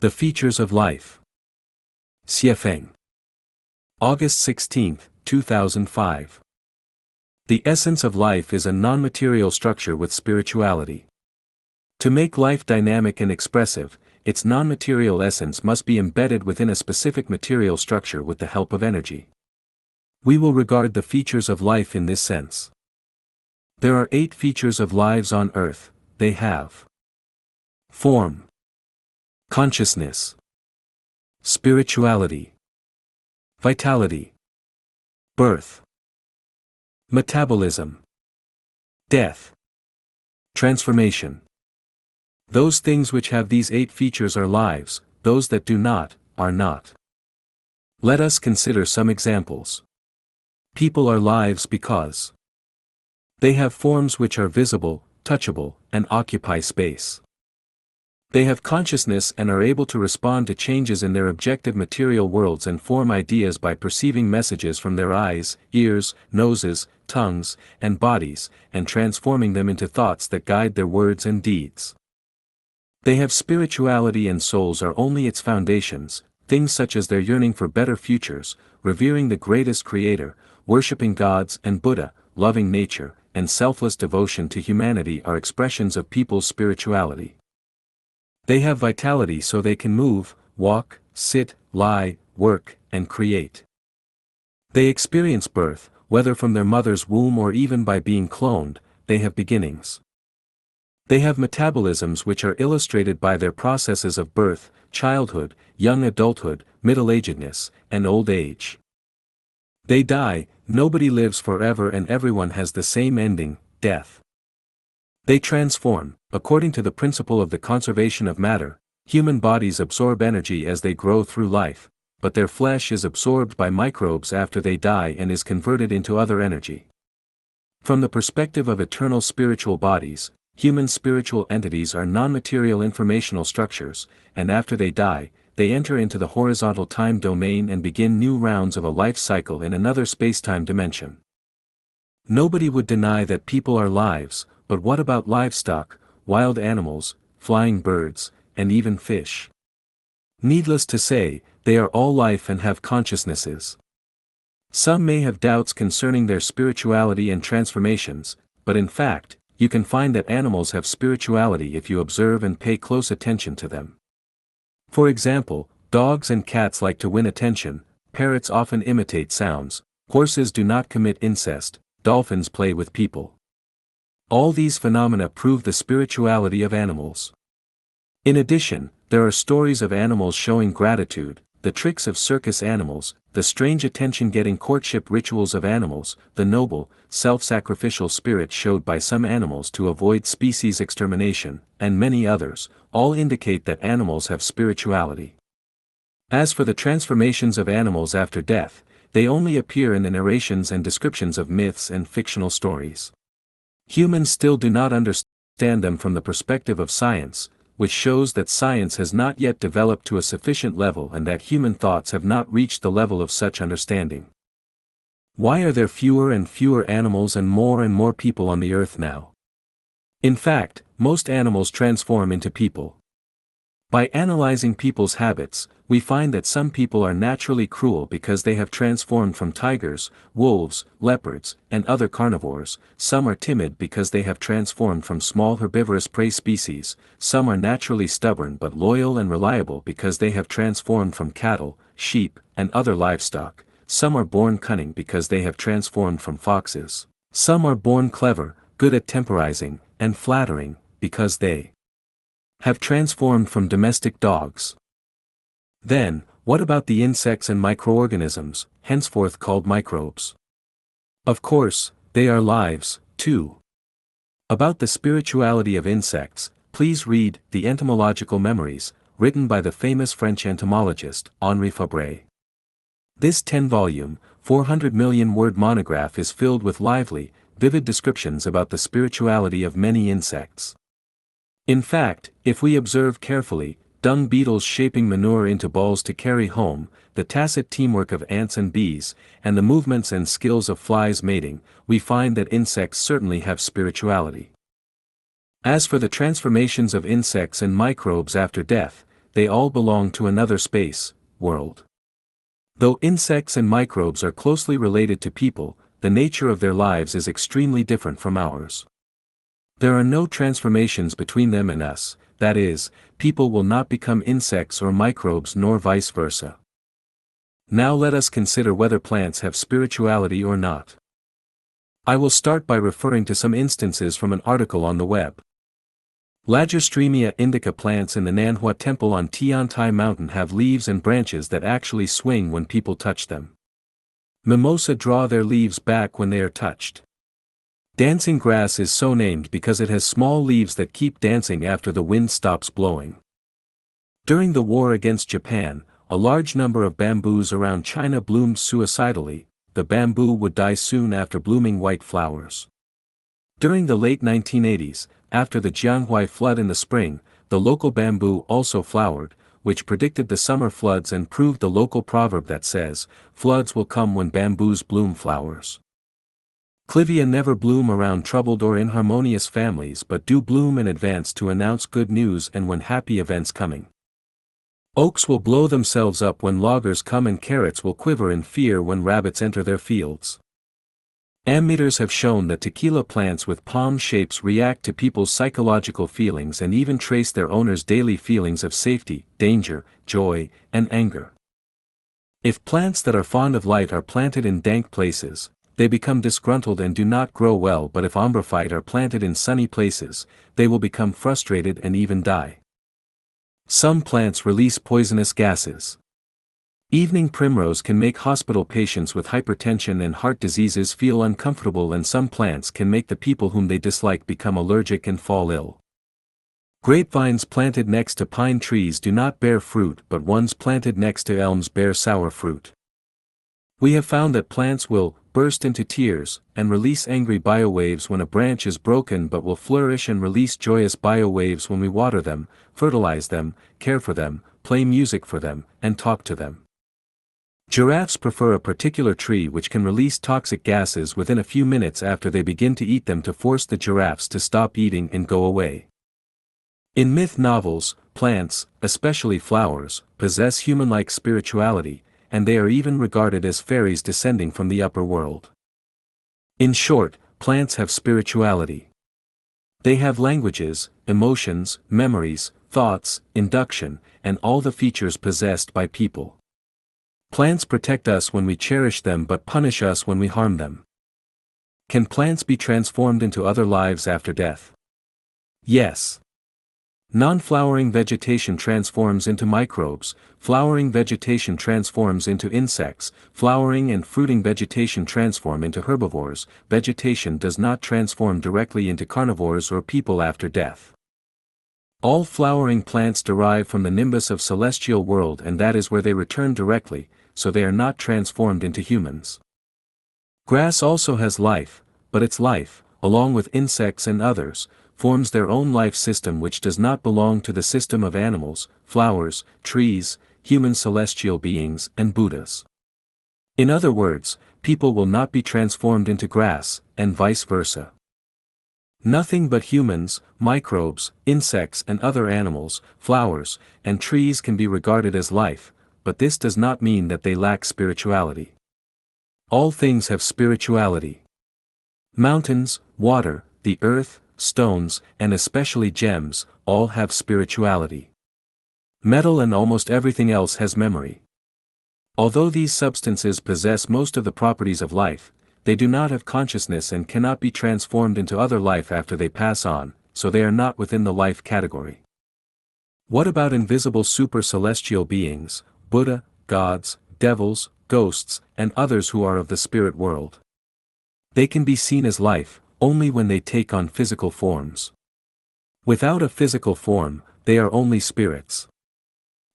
The features of life. Xiefeng. August 16, 2005. The essence of life is a non-material structure with spirituality. To make life dynamic and expressive, its non-material essence must be embedded within a specific material structure with the help of energy. We will regard the features of life in this sense. There are 8 features of lives on Earth. They have form, consciousness, spirituality, vitality, birth, metabolism, death, transformation. Those things which have these 8 features are lives, those that do not, are not. Let us consider some examples. People are lives because they have forms which are visible, touchable, and occupy space. They have consciousness and are able to respond to changes in their objective material worlds and form ideas by perceiving messages from their eyes, ears, noses, tongues, and bodies, and transforming them into thoughts that guide their words and deeds. They have spirituality and souls are only its foundations. Things such as their yearning for better futures, revering the greatest creator, worshipping gods and Buddha, loving nature, and selfless devotion to humanity are expressions of people's spirituality. They have vitality so they can move, walk, sit, lie, work, and create. They experience birth, whether from their mother's womb or even by being cloned. They have beginnings. They have metabolisms which are illustrated by their processes of birth, childhood, young adulthood, middle-agedness, and old age. They die. Nobody lives forever and everyone has the same ending, death. They transform. According to the principle of the conservation of matter, human bodies absorb energy as they grow through life, but their flesh is absorbed by microbes after they die and is converted into other energy. From the perspective of eternal spiritual bodies, human spiritual entities are non-material informational structures, and after they die, they enter into the horizontal time domain and begin new rounds of a life cycle in another space-time dimension. Nobody would deny that people are lives, but what about livestock, wild animals, flying birds, and even fish? Needless to say, they are all life and have consciousnesses. Some may have doubts concerning their spirituality and transformations, but in fact, you can find that animals have spirituality if you observe and pay close attention to them. For example, dogs and cats like to win attention, parrots often imitate sounds, horses do not commit incest, dolphins play with people. All these phenomena prove the spirituality of animals. In addition, there are stories of animals showing gratitude, the tricks of circus animals, the strange attention-getting courtship rituals of animals, the noble, self-sacrificial spirit showed by some animals to avoid species extermination, and many others, all indicate that animals have spirituality. As for the transformations of animals after death, they only appear in the narrations and descriptions of myths and fictional stories. Humans still do not understand them from the perspective of science, which shows that science has not yet developed to a sufficient level and that human thoughts have not reached the level of such understanding. Why are there fewer and fewer animals and more people on the earth now? In fact, most animals transform into people. By analyzing people's habits, we find that some people are naturally cruel because they have transformed from tigers, wolves, leopards, and other carnivores. Some are timid because they have transformed from small herbivorous prey species. Some are naturally stubborn but loyal and reliable because they have transformed from cattle, sheep, and other livestock. Some are born cunning because they have transformed from foxes. Some are born clever, good at temporizing, and flattering, because they have transformed from domestic dogs. Then, what about the insects and microorganisms, henceforth called microbes? Of course, they are lives, too. About the spirituality of insects, please read The Entomological Memories, written by the famous French entomologist, Henri Fabre. This 10-volume, 400 million-word monograph is filled with lively, vivid descriptions about the spirituality of many insects. In fact, if we observe carefully, dung beetles shaping manure into balls to carry home, the tacit teamwork of ants and bees, and the movements and skills of flies mating, we find that insects certainly have spirituality. As for the transformations of insects and microbes after death, they all belong to another space, world. Though insects and microbes are closely related to people, the nature of their lives is extremely different from ours. There are no transformations between them and us, that is, people will not become insects or microbes nor vice versa. Now let us consider whether plants have spirituality or not. I will start by referring to some instances from an article on the web. Lagerstroemia indica plants in the Nanhua Temple on Tiantai Mountain have leaves and branches that actually swing when people touch them. Mimosa draw their leaves back when they are touched. Dancing grass is so named because it has small leaves that keep dancing after the wind stops blowing. During the war against Japan, a large number of bamboos around China bloomed suicidally. The bamboo would die soon after blooming white flowers. During the late 1980s, after the Jianghuai flood in the spring, the local bamboo also flowered, which predicted the summer floods and proved the local proverb that says, "Floods will come when bamboos bloom flowers." Clivia never bloom around troubled or inharmonious families but do bloom in advance to announce good news and when happy events coming. Oaks will blow themselves up when loggers come and carrots will quiver in fear when rabbits enter their fields. Ammeters have shown that tequila plants with palm shapes react to people's psychological feelings and even trace their owners' daily feelings of safety, danger, joy, and anger. If plants that are fond of light are planted in dank places, they become disgruntled and do not grow well, but if ombrophyte are planted in sunny places, they will become frustrated and even die. Some plants release poisonous gases. Evening primrose can make hospital patients with hypertension and heart diseases feel uncomfortable, and some plants can make the people whom they dislike become allergic and fall ill. Grapevines planted next to pine trees do not bear fruit, but ones planted next to elms bear sour fruit. We have found that plants will burst into tears and release angry biowaves when a branch is broken, but will flourish and release joyous biowaves when we water them, fertilize them, care for them, play music for them, and talk to them. Giraffes prefer a particular tree which can release toxic gases within a few minutes after they begin to eat them to force the giraffes to stop eating and go away. In myth novels, plants, especially flowers, possess human-like spirituality, and they are even regarded as fairies descending from the upper world. In short, plants have spirituality. They have languages, emotions, memories, thoughts, induction, and all the features possessed by people. Plants protect us when we cherish them but punish us when we harm them. Can plants be transformed into other lives after death? Yes. Non-flowering vegetation transforms into microbes, flowering vegetation transforms into insects, flowering and fruiting vegetation transform into herbivores. Vegetation does not transform directly into carnivores or people after death. All flowering plants derive from the nimbus of celestial world, and that is where they return directly, so they are not transformed into humans. Grass also has life, but its life, along with insects and others, forms their own life system which does not belong to the system of animals, flowers, trees, human celestial beings, and Buddhas. In other words, people will not be transformed into grass, and vice versa. Nothing but humans, microbes, insects and other animals, flowers, and trees can be regarded as life, but this does not mean that they lack spirituality. All things have spirituality. Mountains, water, the earth, stones, and especially gems, all have spirituality. Metal and almost everything else has memory. Although these substances possess most of the properties of life, they do not have consciousness and cannot be transformed into other life after they pass on, so they are not within the life category. What about invisible super-celestial beings, Buddha, gods, devils, ghosts, and others who are of the spirit world? They can be seen as life, only when they take on physical forms. Without a physical form, they are only spirits.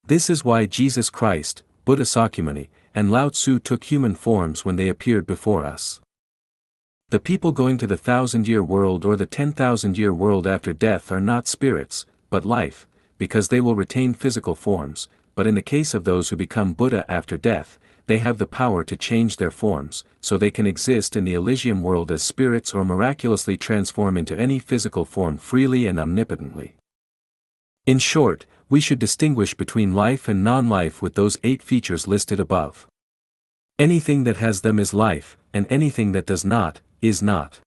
This is why Jesus Christ, Buddha Sakyamuni, and Lao Tzu took human forms when they appeared before us. The people going to the 1,000-year world or the 10,000-year world after death are not spirits, but life, because they will retain physical forms, but in the case of those who become Buddha after death, they have the power to change their forms, so they can exist in the Elysium world as spirits or miraculously transform into any physical form freely and omnipotently. In short, we should distinguish between life and non-life with those 8 features listed above. Anything that has them is life, and anything that does not, is not.